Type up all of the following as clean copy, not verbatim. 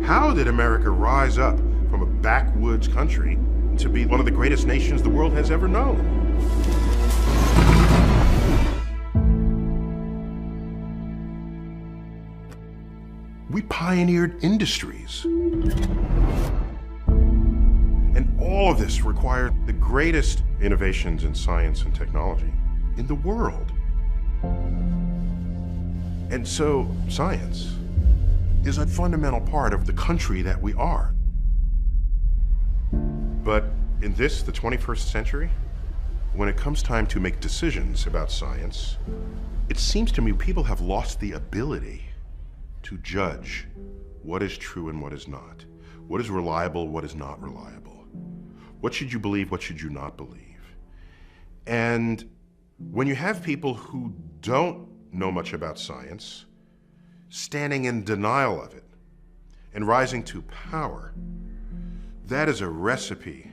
How did America rise up from a backwoods country to be one of the greatest nations the world has ever known? We pioneered industries. And all of this required the greatest innovations in science and technology in the world. And so science is a fundamental part of the country that we are. But in this, the 21st century, when it comes time to make decisions about science, it seems to me people have lost the ability to judge what is true and what is not. What is reliable, what is not reliable. What should you believe, what should you not believe? And when you have people who don't know much about science, standing in denial of it and rising to power, that is a recipe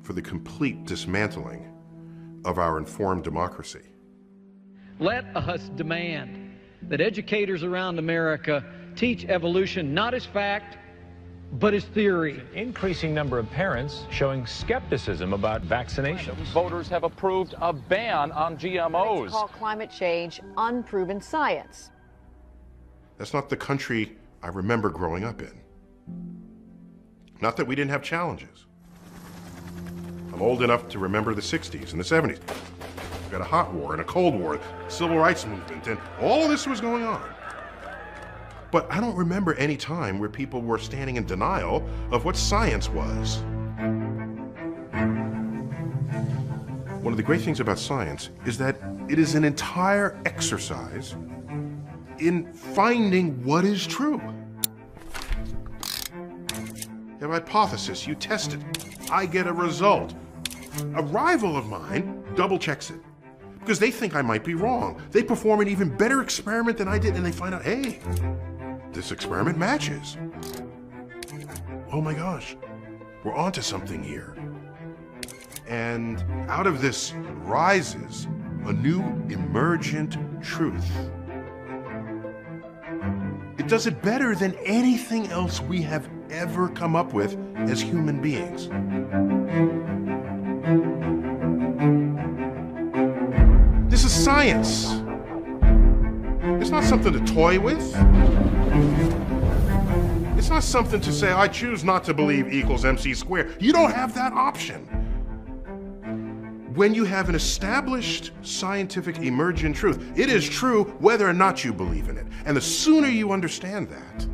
for the complete dismantling of our informed democracy. Let us demand that educators around America teach evolution not as fact, but as theory. An increasing number of parents showing skepticism about vaccinations. Voters have approved a ban on GMOs. Critics call climate change unproven science. That's not the country I remember growing up in. Not that we didn't have challenges. I'm old enough to remember the 60s and the 70s. We got a hot war and a cold war, civil rights movement, and all of this was going on. But I don't remember any time where people were standing in denial of what science was. One of the great things about science is that it is an entire exercise in finding what is true. You have a hypothesis, you test it, I get a result. A rival of mine double checks it because they think I might be wrong. They perform an even better experiment than I did and they find out, hey, this experiment matches. Oh my gosh, we're onto something here. And out of this rises a new emergent truth. It does it better than anything else we have ever come up with as human beings. This is science. It's not something to toy with. It's not something to say, I choose not to believe equals MC squared. You don't have that option. When you have an established scientific emergent truth, it is true whether or not you believe in it. And the sooner you understand that,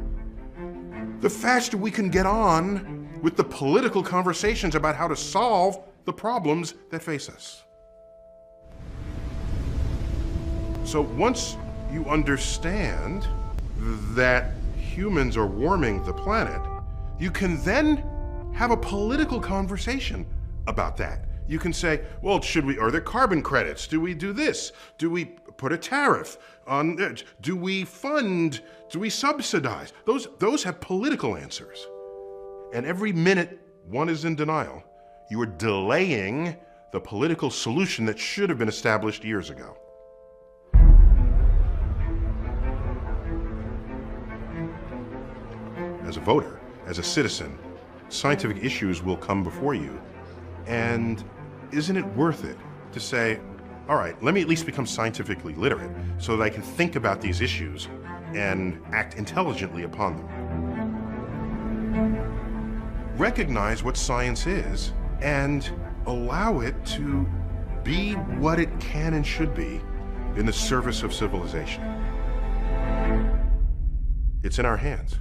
the faster we can get on with the political conversations about how to solve the problems that face us. So once you understand that humans are warming the planet, you can then have a political conversation about that. You can say, well, are there carbon credits? Do we do this? Do we put a tariff on it? Do we fund? Do we subsidize? Those have political answers. And every minute one is in denial, you are delaying the political solution that should have been established years ago. As a voter, as a citizen, scientific issues will come before you. And isn't it worth it to say, all right, let me at least become scientifically literate so that I can think about these issues and act intelligently upon them. Recognize what science is and allow it to be what it can and should be in the service of civilization. It's in our hands.